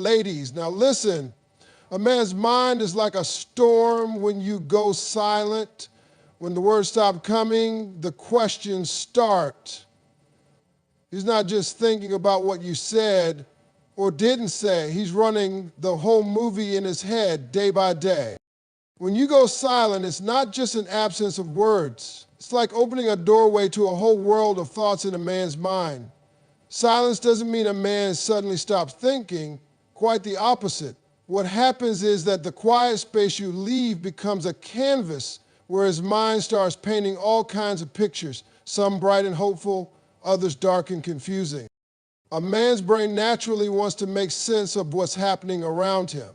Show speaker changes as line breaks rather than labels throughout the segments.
Ladies, now listen, a man's mind is like a storm when you go silent. When the words stop coming, the questions start. He's not just thinking about what you said or didn't say. He's running the whole movie in his head day by day. When you go silent, it's not just an absence of words. It's like opening a doorway to a whole world of thoughts in a man's mind. Silence doesn't mean a man suddenly stops thinking, quite the opposite. What happens is that the quiet space you leave becomes a canvas where his mind starts painting all kinds of pictures, some bright and hopeful, others dark and confusing. A man's brain naturally wants to make sense of what's happening around him.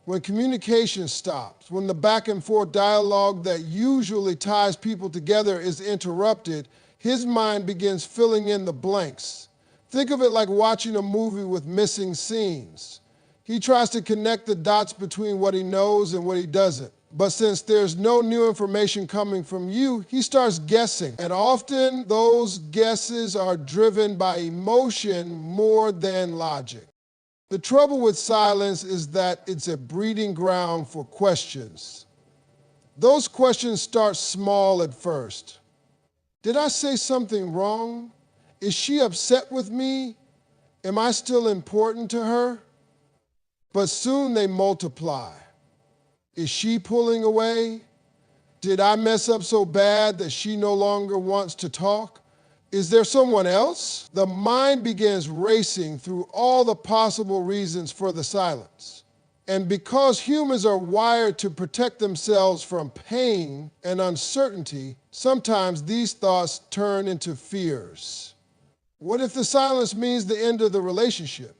When communication stops, when the back and forth dialogue that usually ties people together is interrupted, his mind begins filling in the blanks. Think of it like watching a movie with missing scenes. He tries to connect the dots between what he knows and what he doesn't. But since there's no new information coming from you, he starts guessing. And often those guesses are driven by emotion more than logic. The trouble with silence is that it's a breeding ground for questions. Those questions start small at first. Did I say something wrong? Is she upset with me? Am I still important to her? But soon they multiply. Is she pulling away? Did I mess up so bad that she no longer wants to talk? Is there someone else? The mind begins racing through all the possible reasons for the silence. And because humans are wired to protect themselves from pain and uncertainty, sometimes these thoughts turn into fears. What if the silence means the end of the relationship?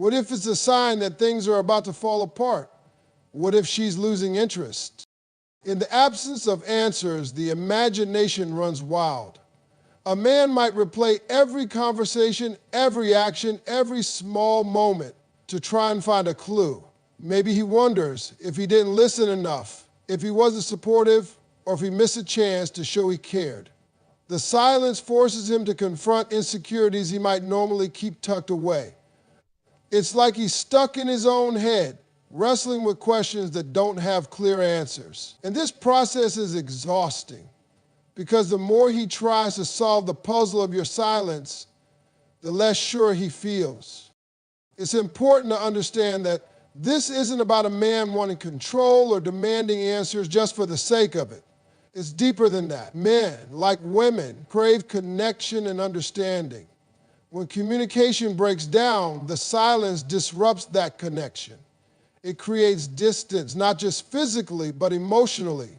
What if it's a sign that things are about to fall apart? What if she's losing interest? In the absence of answers, the imagination runs wild. A man might replay every conversation, every action, every small moment to try and find a clue. Maybe he wonders if he didn't listen enough, if he wasn't supportive, or if he missed a chance to show he cared. The silence forces him to confront insecurities he might normally keep tucked away. It's like he's stuck in his own head, wrestling with questions that don't have clear answers. And this process is exhausting because the more he tries to solve the puzzle of your silence, the less sure he feels. It's important to understand that this isn't about a man wanting control or demanding answers just for the sake of it. It's deeper than that. Men, like women, crave connection and understanding. When communication breaks down, the silence disrupts that connection. It creates distance, not just physically, but emotionally.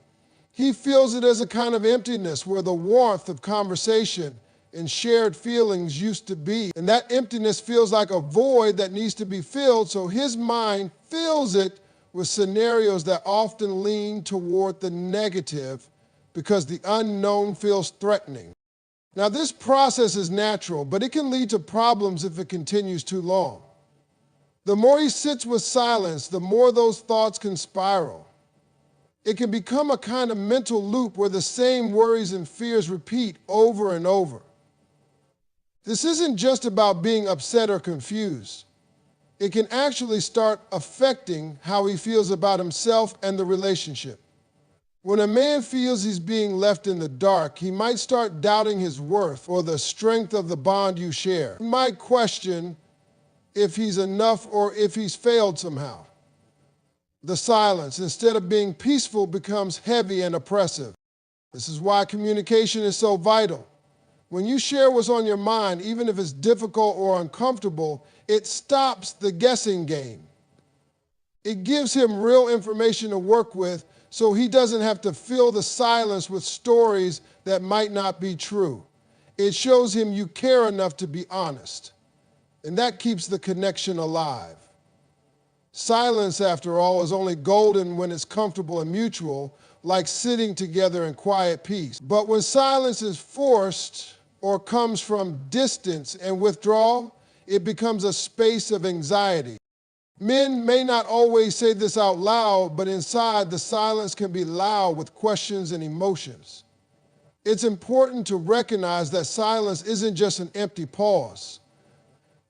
He feels it as a kind of emptiness where the warmth of conversation and shared feelings used to be. And that emptiness feels like a void that needs to be filled, so his mind fills it with scenarios that often lean toward the negative because the unknown feels threatening. Now, this process is natural, but it can lead to problems if it continues too long. The more he sits with silence, the more those thoughts can spiral. It can become a kind of mental loop where the same worries and fears repeat over and over. This isn't just about being upset or confused. It can actually start affecting how he feels about himself and the relationship. When a man feels he's being left in the dark, he might start doubting his worth or the strength of the bond you share. He might question if he's enough or if he's failed somehow. The silence, instead of being peaceful, becomes heavy and oppressive. This is why communication is so vital. When you share what's on your mind, even if it's difficult or uncomfortable, it stops the guessing game. It gives him real information to work with so he doesn't have to fill the silence with stories that might not be true. It shows him you care enough to be honest. And that keeps the connection alive. Silence, after all, is only golden when it's comfortable and mutual, like sitting together in quiet peace. But when silence is forced or comes from distance and withdrawal, it becomes a space of anxiety. Men may not always say this out loud, but inside the silence can be loud with questions and emotions. It's important to recognize that silence isn't just an empty pause.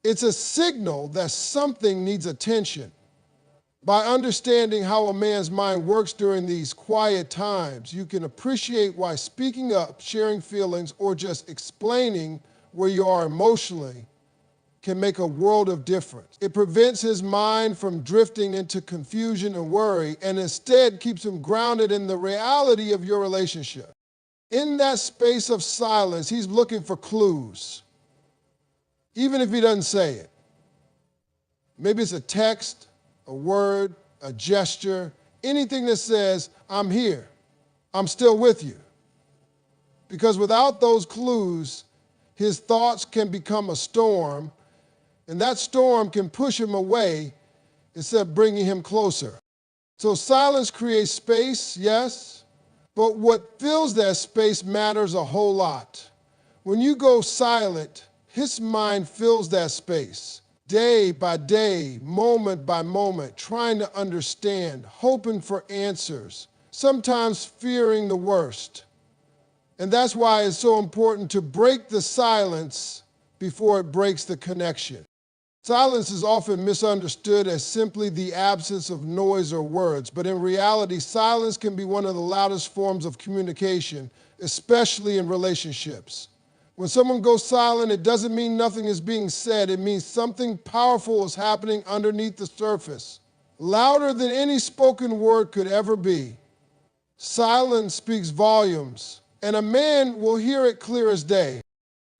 It's a signal that something needs attention. By understanding how a man's mind works during these quiet times, you can appreciate why speaking up, sharing feelings, or just explaining where you are emotionally can make a world of difference. It prevents his mind from drifting into confusion and worry, and instead keeps him grounded in the reality of your relationship. In that space of silence, he's looking for clues, even if he doesn't say it. Maybe it's a text, a word, a gesture, anything that says, I'm here, I'm still with you. Because without those clues, his thoughts can become a storm, and that storm can push him away instead of bringing him closer. So silence creates space, yes, but what fills that space matters a whole lot. When you go silent, his mind fills that space. Day by day, moment by moment, trying to understand, hoping for answers, sometimes fearing the worst. And that's why it's so important to break the silence before it breaks the connection. Silence is often misunderstood as simply the absence of noise or words, but in reality, silence can be one of the loudest forms of communication, especially in relationships. When someone goes silent, it doesn't mean nothing is being said. It means something powerful is happening underneath the surface, louder than any spoken word could ever be. Silence speaks volumes, and a man will hear it clear as day.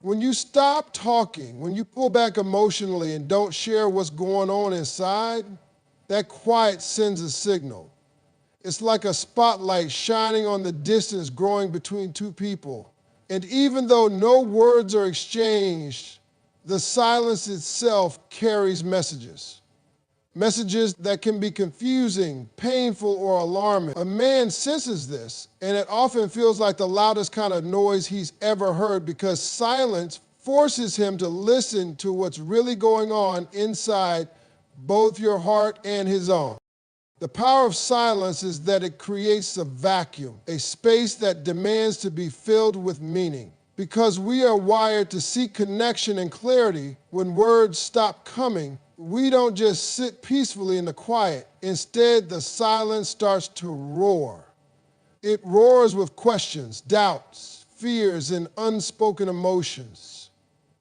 When you stop talking, when you pull back emotionally and don't share what's going on inside, that quiet sends a signal. It's like a spotlight shining on the distance growing between two people. And even though no words are exchanged, the silence itself carries messages. Messages that can be confusing, painful, or alarming. A man senses this, and it often feels like the loudest kind of noise he's ever heard, because silence forces him to listen to what's really going on inside both your heart and his own. The power of silence is that it creates a vacuum, a space that demands to be filled with meaning. Because we are wired to seek connection and clarity, when words stop coming, we don't just sit peacefully in the quiet. Instead, the silence starts to roar. It roars with questions, doubts, fears, and unspoken emotions.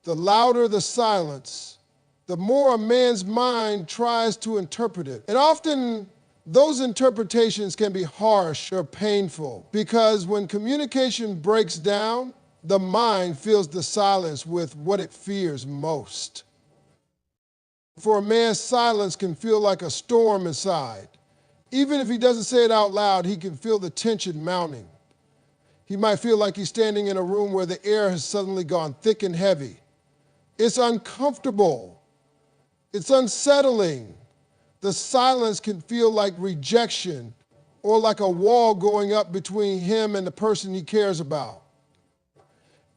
The louder the silence, the more a man's mind tries to interpret it. And often, those interpretations can be harsh or painful, because when communication breaks down, the mind fills the silence with what it fears most. For a man, silence can feel like a storm inside. Even if he doesn't say it out loud, he can feel the tension mounting. He might feel like he's standing in a room where the air has suddenly gone thick and heavy. It's uncomfortable. It's unsettling. The silence can feel like rejection, or like a wall going up between him and the person he cares about.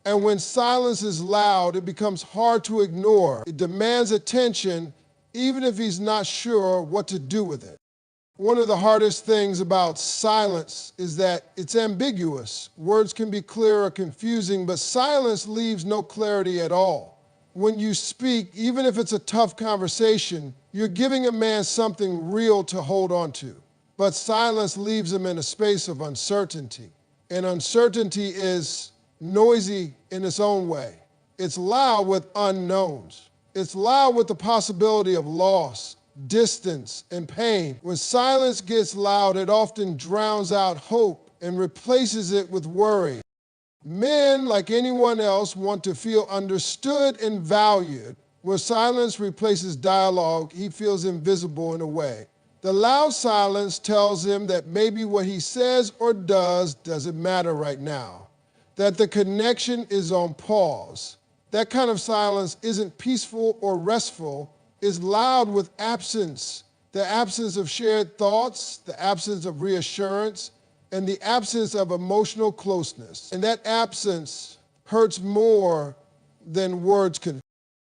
And when silence is loud, it becomes hard to ignore. It demands attention, even if he's not sure what to do with it. One of the hardest things about silence is that it's ambiguous. Words can be clear or confusing, but silence leaves no clarity at all. When you speak, even if it's a tough conversation, you're giving a man something real to hold on to. But silence leaves him in a space of uncertainty. And uncertainty is noisy in its own way. It's loud with unknowns. It's loud with the possibility of loss, distance, and pain. When silence gets loud, it often drowns out hope and replaces it with worry. Men, like anyone else, want to feel understood and valued. Where silence replaces dialogue, he feels invisible in a way. The loud silence tells him that maybe what he says or does doesn't matter right now, that the connection is on pause. That kind of silence isn't peaceful or restful. It's loud with absence, the absence of shared thoughts, the absence of reassurance, and the absence of emotional closeness. And that absence hurts more than words can.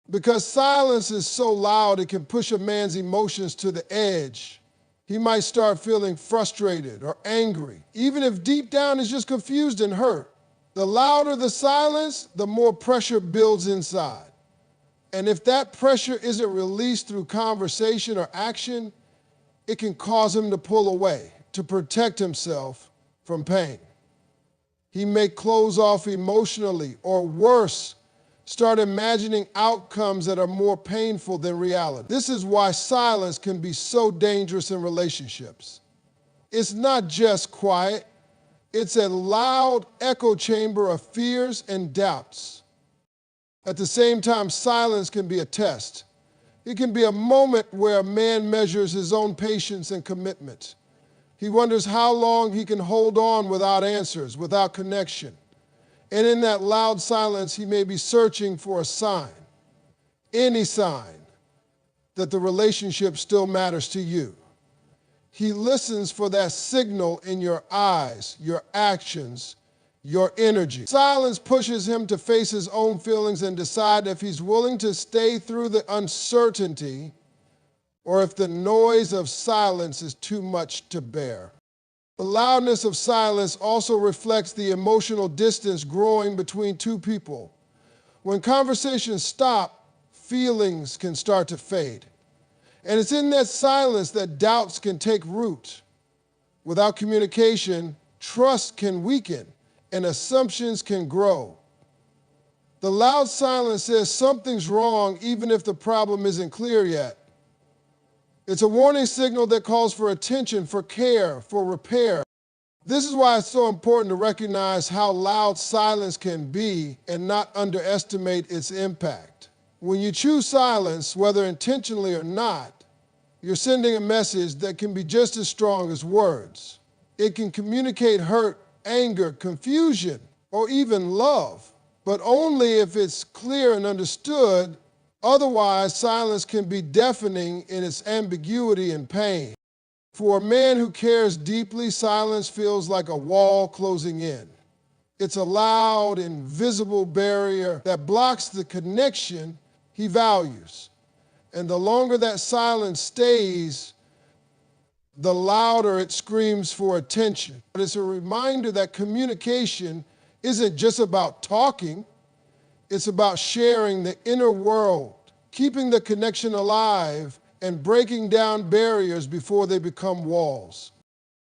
Because silence is so loud, it can push a man's emotions to the edge. He might start feeling frustrated or angry, even if deep down he's just confused and hurt. The louder the silence, the more pressure builds inside. And if that pressure isn't released through conversation or action, it can cause him to pull away, to protect himself from pain. He may close off emotionally, or worse, start imagining outcomes that are more painful than reality. This is why silence can be so dangerous in relationships. It's not just quiet, it's a loud echo chamber of fears and doubts. At the same time, silence can be a test. It can be a moment where a man measures his own patience and commitment. He wonders how long he can hold on without answers, without connection. And in that loud silence, he may be searching for a sign, any sign, that the relationship still matters to you. He listens for that signal in your eyes, your actions, your energy. Silence pushes him to face his own feelings and decide if he's willing to stay through the uncertainty or if the noise of silence is too much to bear. The loudness of silence also reflects the emotional distance growing between two people. When conversations stop, feelings can start to fade. And it's in that silence that doubts can take root. Without communication, trust can weaken and assumptions can grow. The loud silence says something's wrong even if the problem isn't clear yet. It's a warning signal that calls for attention, for care, for repair. This is why it's so important to recognize how loud silence can be and not underestimate its impact. When you choose silence, whether intentionally or not, you're sending a message that can be just as strong as words. It can communicate hurt, anger, confusion, or even love, but only if it's clear and understood. Otherwise, silence can be deafening in its ambiguity and pain. For a man who cares deeply, silence feels like a wall closing in. It's a loud, invisible barrier that blocks the connection he values. And the longer that silence stays, the louder it screams for attention. But it's a reminder that communication isn't just about talking, it's about sharing the inner world, keeping the connection alive, and breaking down barriers before they become walls.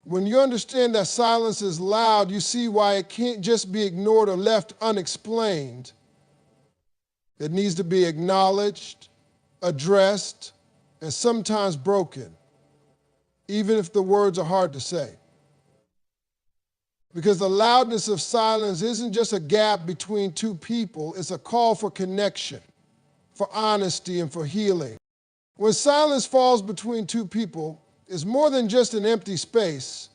When you understand that silence is loud, you see why it can't just be ignored or left unexplained. It needs to be acknowledged, addressed, and sometimes broken, even if the words are hard to say. Because the loudness of silence isn't just a gap between two people, it's a call for connection, for honesty, and for healing. When silence falls between two people, it's more than just an empty space.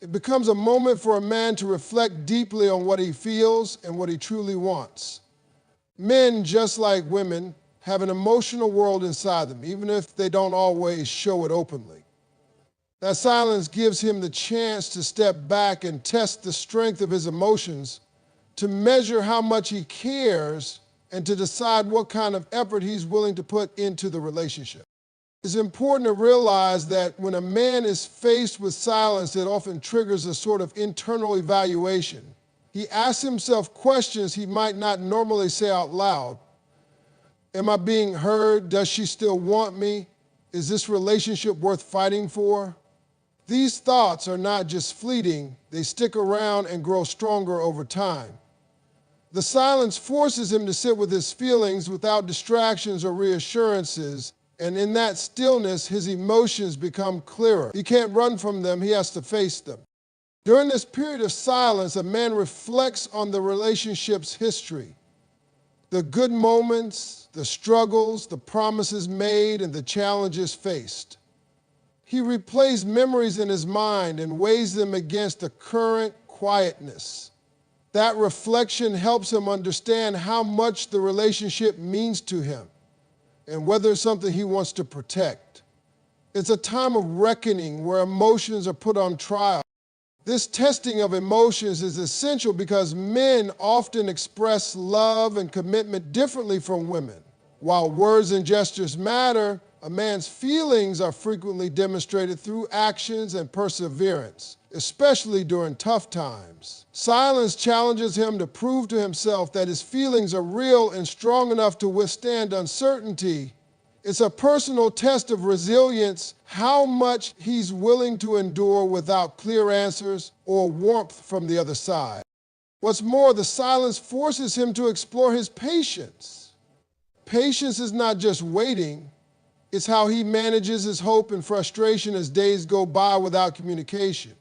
It becomes a moment for a man to reflect deeply on what he feels and what he truly wants. Men, just like women, have an emotional world inside them, even if they don't always show it openly. That silence gives him the chance to step back and test the strength of his emotions, to measure how much he cares, and to decide what kind of effort he's willing to put into the relationship. It's important to realize that when a man is faced with silence, it often triggers a sort of internal evaluation. He asks himself questions he might not normally say out loud. Am I being heard? Does she still want me? Is this relationship worth fighting for? These thoughts are not just fleeting, they stick around and grow stronger over time. The silence forces him to sit with his feelings without distractions or reassurances, and in that stillness, his emotions become clearer. He can't run from them, he has to face them. During this period of silence, a man reflects on the relationship's history, the good moments, the struggles, the promises made, and the challenges faced. He replays memories in his mind and weighs them against the current quietness. That reflection helps him understand how much the relationship means to him and whether it's something he wants to protect. It's a time of reckoning where emotions are put on trial. This testing of emotions is essential because men often express love and commitment differently from women. While words and gestures matter, A man's feelings are frequently demonstrated through actions and perseverance, especially during tough times. Silence challenges him to prove to himself that his feelings are real and strong enough to withstand uncertainty. It's a personal test of resilience, how much he's willing to endure without clear answers or warmth from the other side. What's more, the silence forces him to explore his patience. Patience is not just waiting, it's how he manages his hope and frustration as days go by without communication.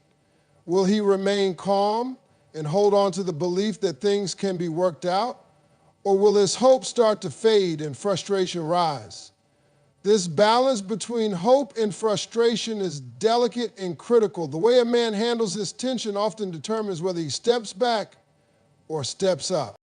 Will he remain calm and hold on to the belief that things can be worked out? Or will his hope start to fade and frustration rise? This balance between hope and frustration is delicate and critical. The way a man handles this tension often determines whether he steps back or steps up.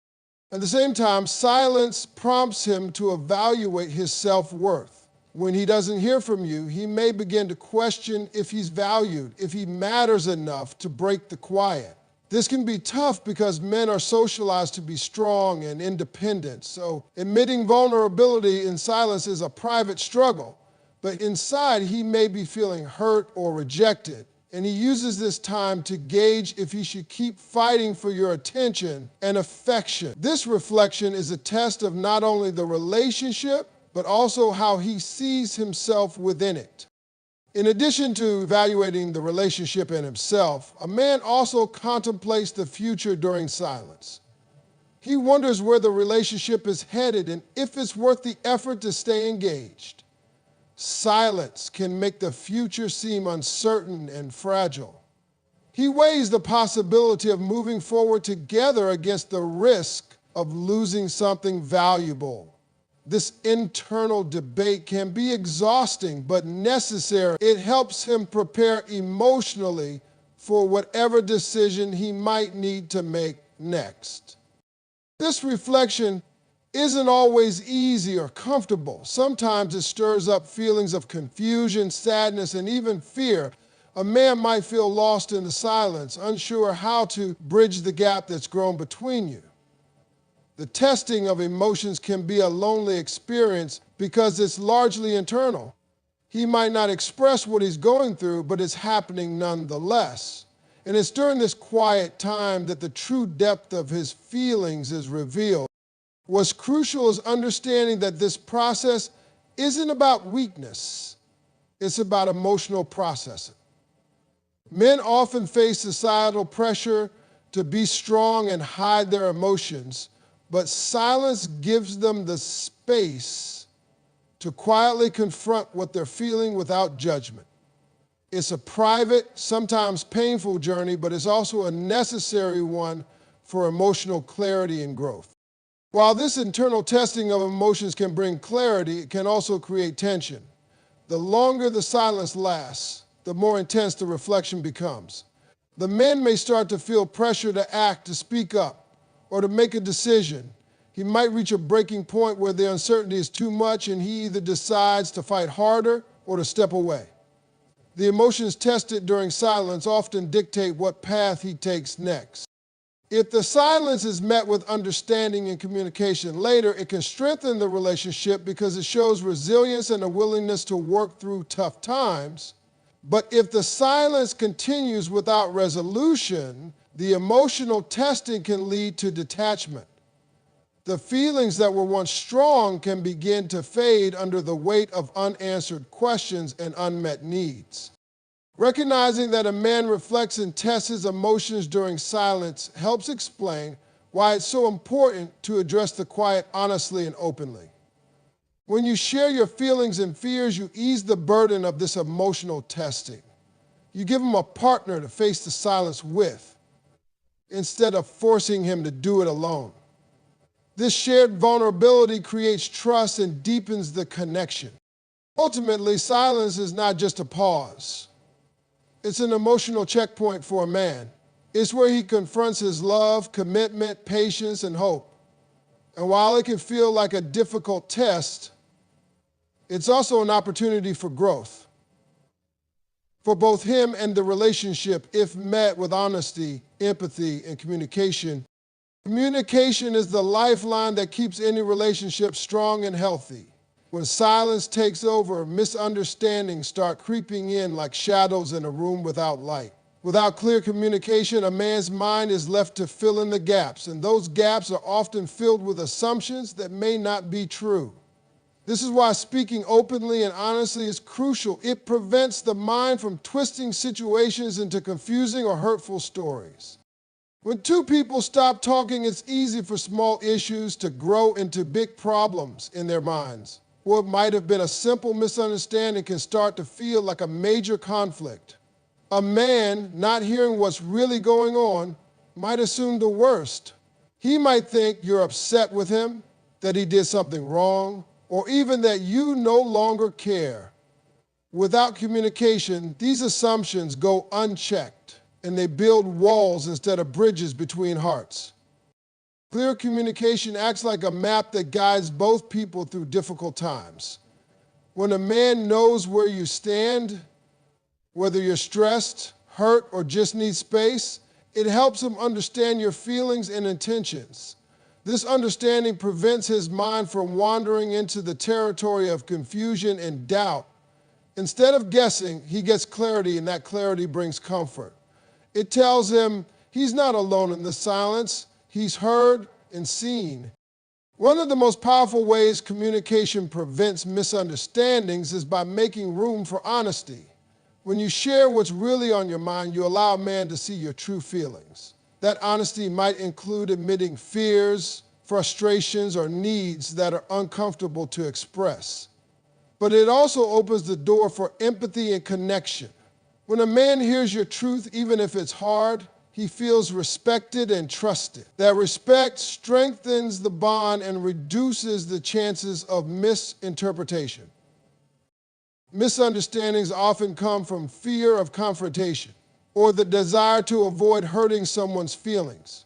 At the same time, silence prompts him to evaluate his self-worth. When he doesn't hear from you, he may begin to question if he's valued, if he matters enough to break the quiet. This can be tough because men are socialized to be strong and independent, so admitting vulnerability in silence is a private struggle. But inside, he may be feeling hurt or rejected, and he uses this time to gauge if he should keep fighting for your attention and affection. This reflection is a test of not only the relationship, but also how he sees himself within it. In addition to evaluating the relationship and himself, a man also contemplates the future during silence. He wonders where the relationship is headed and if it's worth the effort to stay engaged. Silence can make the future seem uncertain and fragile. He weighs the possibility of moving forward together against the risk of losing something valuable. This internal debate can be exhausting but necessary. It helps him prepare emotionally for whatever decision he might need to make next. This reflection isn't always easy or comfortable. Sometimes it stirs up feelings of confusion, sadness, and even fear. A man might feel lost in the silence, unsure how to bridge the gap that's grown between you. The testing of emotions can be a lonely experience because it's largely internal. He might not express what he's going through, but it's happening nonetheless. And it's during this quiet time that the true depth of his feelings is revealed. What's crucial is understanding that this process isn't about weakness, it's about emotional processing. Men often face societal pressure to be strong and hide their emotions, but silence gives them the space to quietly confront what they're feeling without judgment. It's a private, sometimes painful journey, but it's also a necessary one for emotional clarity and growth. While this internal testing of emotions can bring clarity, it can also create tension. The longer the silence lasts, the more intense the reflection becomes. The men may start to feel pressure to act, to speak up, or to make a decision. He might reach a breaking point where the uncertainty is too much and he either decides to fight harder or to step away. The emotions tested during silence often dictate what path he takes next. If the silence is met with understanding and communication later, it can strengthen the relationship because it shows resilience and a willingness to work through tough times. But if the silence continues without resolution, the emotional testing can lead to detachment. The feelings that were once strong can begin to fade under the weight of unanswered questions and unmet needs. Recognizing that a man reflects and tests his emotions during silence helps explain why it's so important to address the quiet honestly and openly. When you share your feelings and fears, you ease the burden of this emotional testing. You give him a partner to face the silence with, instead of forcing him to do it alone. This shared vulnerability creates trust and deepens the connection. Ultimately, silence is not just a pause. It's an emotional checkpoint for a man. It's where he confronts his love, commitment, patience, and hope. And while it can feel like a difficult test, it's also an opportunity for growth. For both him and the relationship, if met with honesty, empathy, and communication. Communication is the lifeline that keeps any relationship strong and healthy. When silence takes over, misunderstandings start creeping in like shadows in a room without light. Without clear communication, a man's mind is left to fill in the gaps, and those gaps are often filled with assumptions that may not be true. This is why speaking openly and honestly is crucial. It prevents the mind from twisting situations into confusing or hurtful stories. When two people stop talking, it's easy for small issues to grow into big problems in their minds. What might have been a simple misunderstanding can start to feel like a major conflict. A man not hearing what's really going on might assume the worst. He might think you're upset with him, that he did something wrong, or even that you no longer care. Without communication, these assumptions go unchecked, and they build walls instead of bridges between hearts. Clear communication acts like a map that guides both people through difficult times. When a man knows where you stand, whether you're stressed, hurt, or just need space, it helps him understand your feelings and intentions. This understanding prevents his mind from wandering into the territory of confusion and doubt. Instead of guessing, he gets clarity, and that clarity brings comfort. It tells him he's not alone in the silence. He's heard and seen. One of the most powerful ways communication prevents misunderstandings is by making room for honesty. When you share what's really on your mind, you allow a man to see your true feelings. That honesty might include admitting fears, frustrations, or needs that are uncomfortable to express. But it also opens the door for empathy and connection. When a man hears your truth, even if it's hard, he feels respected and trusted. That respect strengthens the bond and reduces the chances of misinterpretation. Misunderstandings often come from fear of confrontation or the desire to avoid hurting someone's feelings.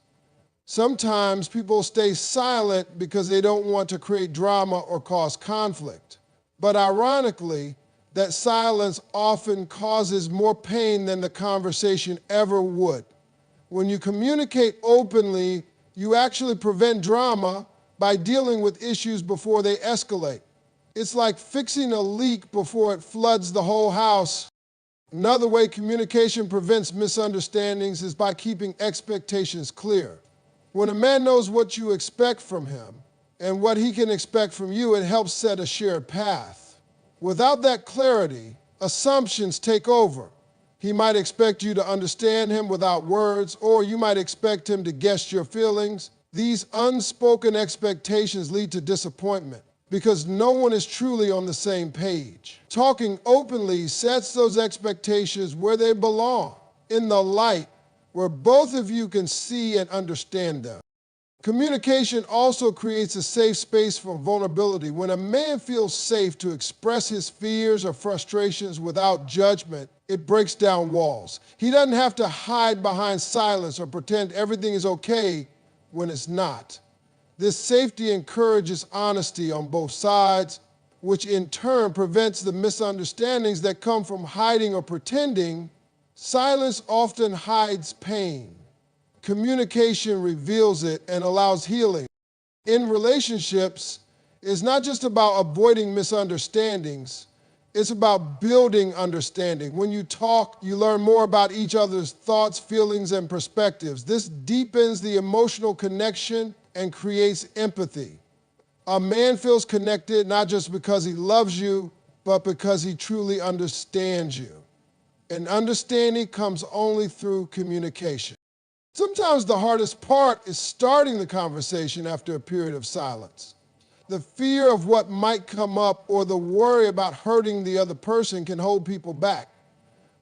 Sometimes people stay silent because they don't want to create drama or cause conflict. But ironically, that silence often causes more pain than the conversation ever would. When you communicate openly, you actually prevent drama by dealing with issues before they escalate. It's like fixing a leak before it floods the whole house. Another way communication prevents misunderstandings is by keeping expectations clear. When a man knows what you expect from him and what he can expect from you, it helps set a shared path. Without that clarity, assumptions take over. He might expect you to understand him without words, or you might expect him to guess your feelings. These unspoken expectations lead to disappointment because no one is truly on the same page. Talking openly sets those expectations where they belong, in the light, where both of you can see and understand them. Communication also creates a safe space for vulnerability. When a man feels safe to express his fears or frustrations without judgment, it breaks down walls. He doesn't have to hide behind silence or pretend everything is okay when it's not. This safety encourages honesty on both sides, which in turn prevents the misunderstandings that come from hiding or pretending. Silence often hides pain. Communication reveals it and allows healing. In relationships, it's not just about avoiding misunderstandings, it's about building understanding. When you talk, you learn more about each other's thoughts, feelings, and perspectives. This deepens the emotional connection and creates empathy. A man feels connected not just because he loves you, but because he truly understands you. And understanding comes only through communication. Sometimes the hardest part is starting the conversation after a period of silence. The fear of what might come up or the worry about hurting the other person can hold people back.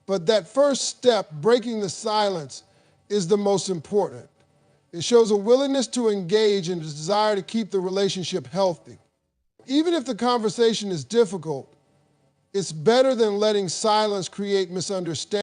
But that first step, breaking the silence, is the most important. It shows a willingness to engage and a desire to keep the relationship healthy. Even if the conversation is difficult, it's better than letting silence create misunderstanding.